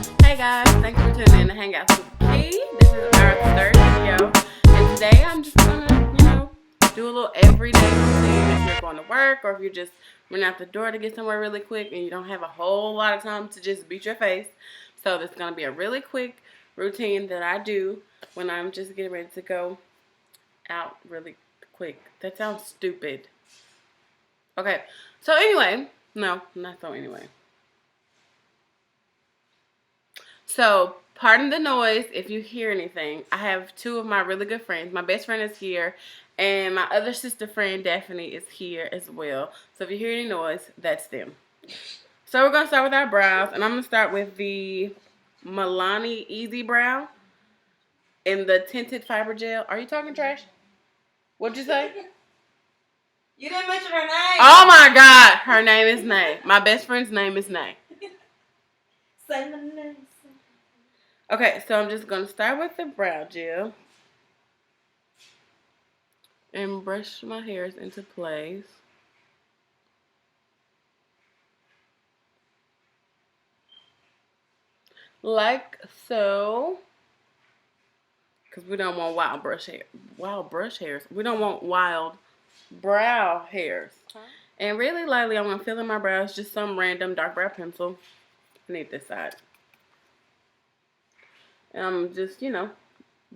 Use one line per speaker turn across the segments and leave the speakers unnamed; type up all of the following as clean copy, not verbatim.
Hey guys, thanks for tuning in to Hangouts with Key. This is our third video, and today I'm just gonna, do a little everyday routine if you're going to work or if you're just running out the door to get somewhere really quick and you don't have a whole lot of time to just beat your face. So this is gonna be a really quick routine that I do when I'm just getting ready to go out really quick. That sounds stupid. Okay, so anyway, no, not so anyway. So, pardon the noise if you hear anything. I have two of my really good friends. My best friend is here, and my other sister friend, Daphne, is here as well. So, if you hear any noise, that's them. So, we're going to start with our brows, and I'm going to start with the Milani Easy Brow in the tinted fiber gel. Are you talking trash? What'd you say?
You didn't mention her name.
Oh my God, her name is Nay. My best friend's name is Nay.
Say my name.
Okay, so I'm just going to start with the brow gel and brush my hairs into place. Like so. Because we don't want wild brush hairs. We don't want wild brow hairs. And really lightly, I'm going to fill in my brows. Just some random dark brow pencil. I need this side. And I'm just, doing a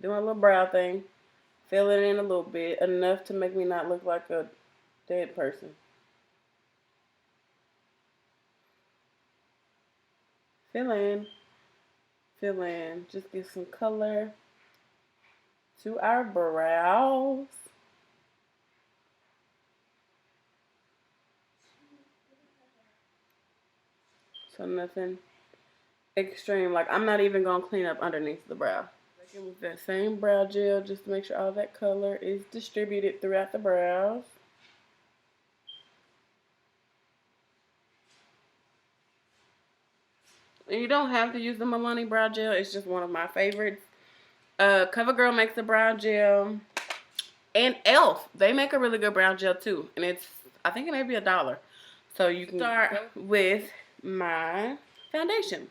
little brow thing. Fill it in a little bit. Enough to make me not look like a dead person. Fill in. Fill in. Just get some color to our brows. So nothing extreme. Like, I'm not even going to clean up underneath the brow. With that same brow gel just to make sure all that color is distributed throughout the brows. And you don't have to use the Milani brow gel. It's just one of my favorites. CoverGirl makes a brow gel. And e.l.f. They make a really good brow gel too. And it's, I think it may be $1. So you can start with my foundation.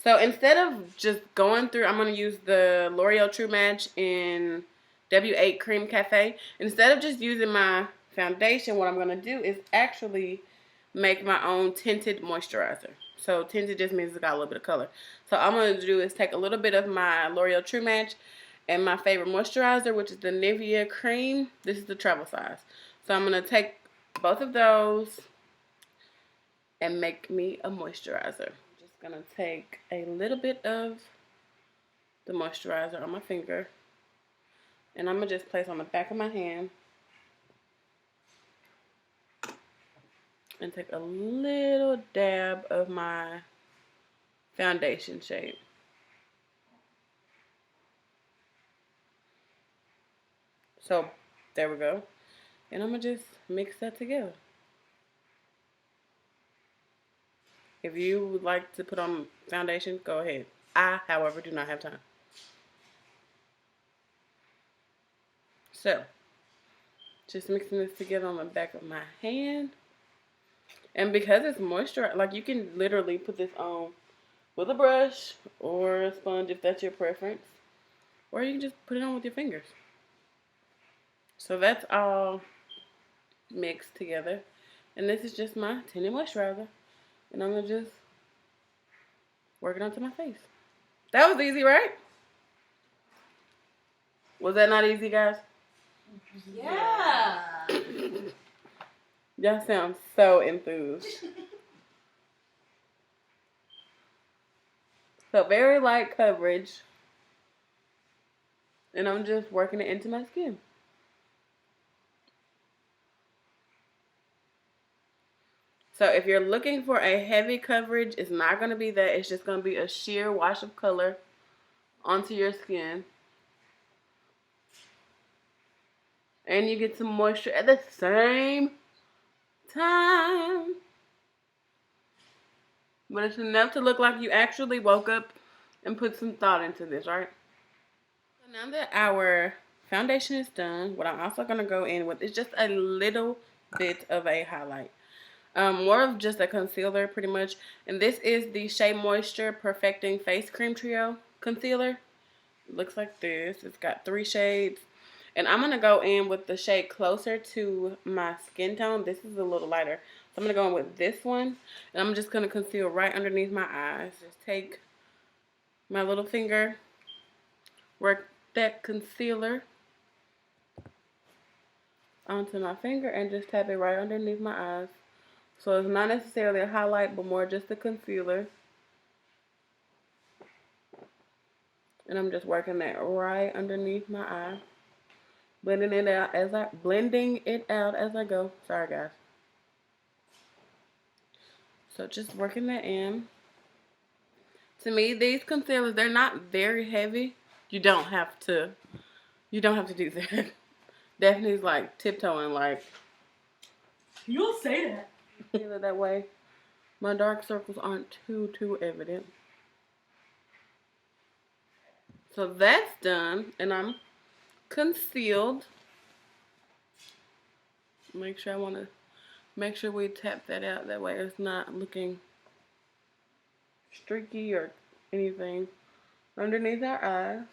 So instead of just going through, I'm going to use the L'Oreal True Match in W8 Cream Cafe. Instead of just using my foundation, what I'm going to do is actually make my own tinted moisturizer. So tinted just means it's got a little bit of color. So all I'm going to do is take a little bit of my L'Oreal True Match and my favorite moisturizer, which is the Nivea Cream. This is the travel size. So I'm going to take both of those and make me a moisturizer. I'm just going to take a little bit of the moisturizer on my finger. And I'm going to just place on the back of my hand. And take a little dab of my foundation shade. So, there we go. And I'm going to just mix that together. If you would like to put on foundation, go ahead. I, however, do not have time. So, just mixing this together on the back of my hand. And because it's moisturized, like, you can literally put this on with a brush or a sponge if that's your preference. Or you can just put it on with your fingers. So that's all mixed together. And this is just my tinted moisturizer. And I'm going to just work it onto my face. That was easy, right? Was that not easy, guys?
Yeah.
Y'all sound so enthused. So very light coverage. And I'm just working it into my skin. So if you're looking for a heavy coverage, it's not going to be that. It's just going to be a sheer wash of color onto your skin. And you get some moisture at the same time. But it's enough to look like you actually woke up and put some thought into this, right? So now that our foundation is done, what I'm also going to go in with is just a little bit of a highlight. More of just a concealer pretty much. And this is the Shea Moisture Perfecting Face Cream Trio Concealer. It looks like this. It's got 3 shades. And I'm going to go in with the shade closer to my skin tone. This is a little lighter. So I'm going to go in with this one. And I'm just going to conceal right underneath my eyes. Just take my little finger, work that concealer onto my finger, and just tap it right underneath my eyes. So it's not necessarily a highlight, but more just a concealer. And I'm just working that right underneath my eye. Blending it out as I go. Sorry guys. So just working that in. To me, these concealers, they're not very heavy. You don't have to do that. Daphne's like tiptoeing like,
You'll say that.
feel it that way. My dark circles aren't too evident. So that's done, and I'm concealed. Make sure we tap that out, that way it's not looking streaky or anything underneath our eyes,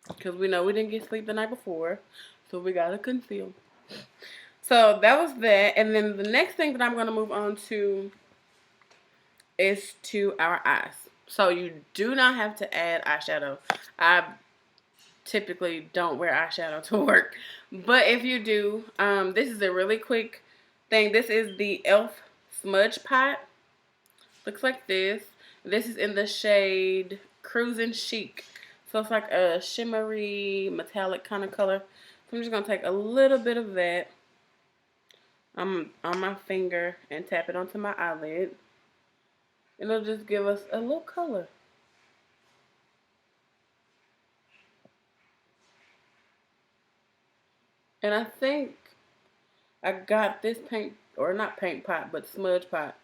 because we know we didn't get sleep the night before, so we gotta conceal. So that was that, and then the next thing that I'm gonna move on to is to our eyes. So you do not have to add eyeshadow. I typically don't wear eyeshadow to work, but if you do, this is a really quick thing. This is the e.l.f. smudge pot. Looks like this. This is in the shade Cruising Chic, so it's like a shimmery metallic kind of color. So I'm just gonna take a little bit of that on my finger and tap it onto my eyelid. It'll just give us a little color. And I think I got this paint, or not paint pot, but smudge pot.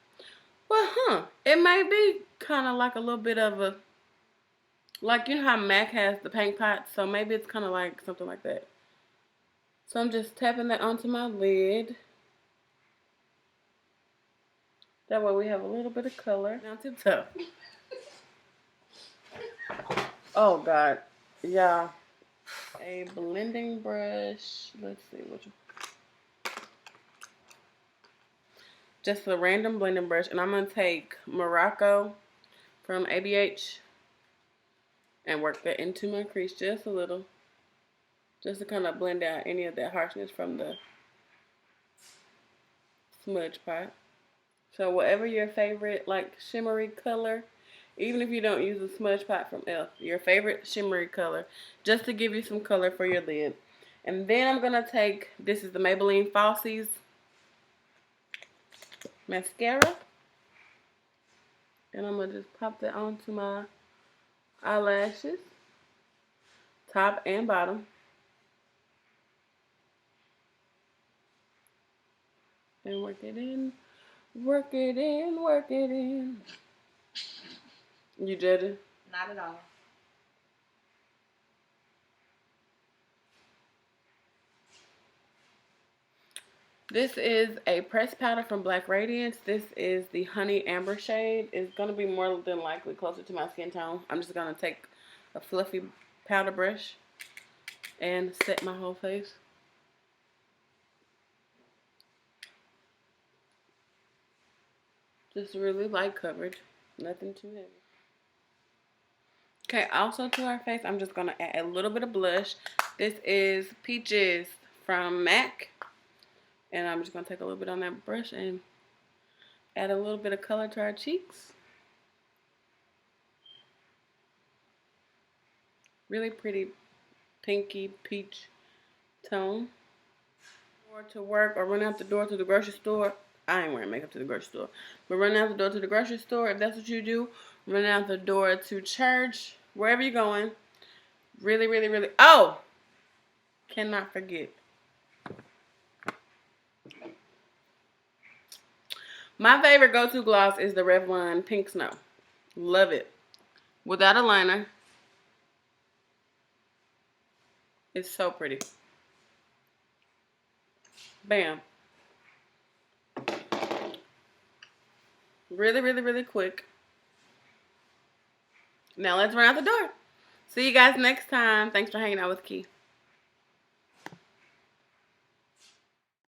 Well, it may be kind of like a little bit of a, like, you know how MAC has the paint pot? So maybe it's kind of like something like that. So I'm just tapping that onto my lid. That way we have a little bit of color. Now tiptoe. Oh, God. Yeah. A blending brush. Let's see which one. Just a random blending brush. And I'm going to take Morocco from ABH and work that into my crease just a little. Just to kind of blend out any of that harshness from the smudge pot. So whatever your favorite like shimmery color, even if you don't use the smudge pot from e.l.f., your favorite shimmery color, just to give you some color for your lid. And then I'm going to take, this is the Maybelline Falsies mascara. And I'm going to just pop that onto my eyelashes, top and bottom. And work it in, work it in, work it in. You did it?
Not at all.
This is a pressed powder from Black Radiance. This is the Honey Amber shade. It's going to be more than likely closer to my skin tone. I'm just going to take a fluffy powder brush and set my whole face. Just really light coverage. Nothing too heavy. Okay, also to our face, I'm just going to add a little bit of blush. This is Peaches from MAC. And I'm just going to take a little bit on that brush and add a little bit of color to our cheeks. Really pretty pinky peach tone. Or to work or run out the door to the grocery store. I ain't wearing makeup to the grocery store. But run out the door to the grocery store, if that's what you do. Run out the door to church. Wherever you're going. Really, really, really. Oh! Cannot forget. My favorite go-to gloss is the Revlon Pink Snow. Love it. Without a liner. It's so pretty. Bam. Really, really, really quick. Now let's run out the door. See you guys next time. Thanks for hanging out with Key.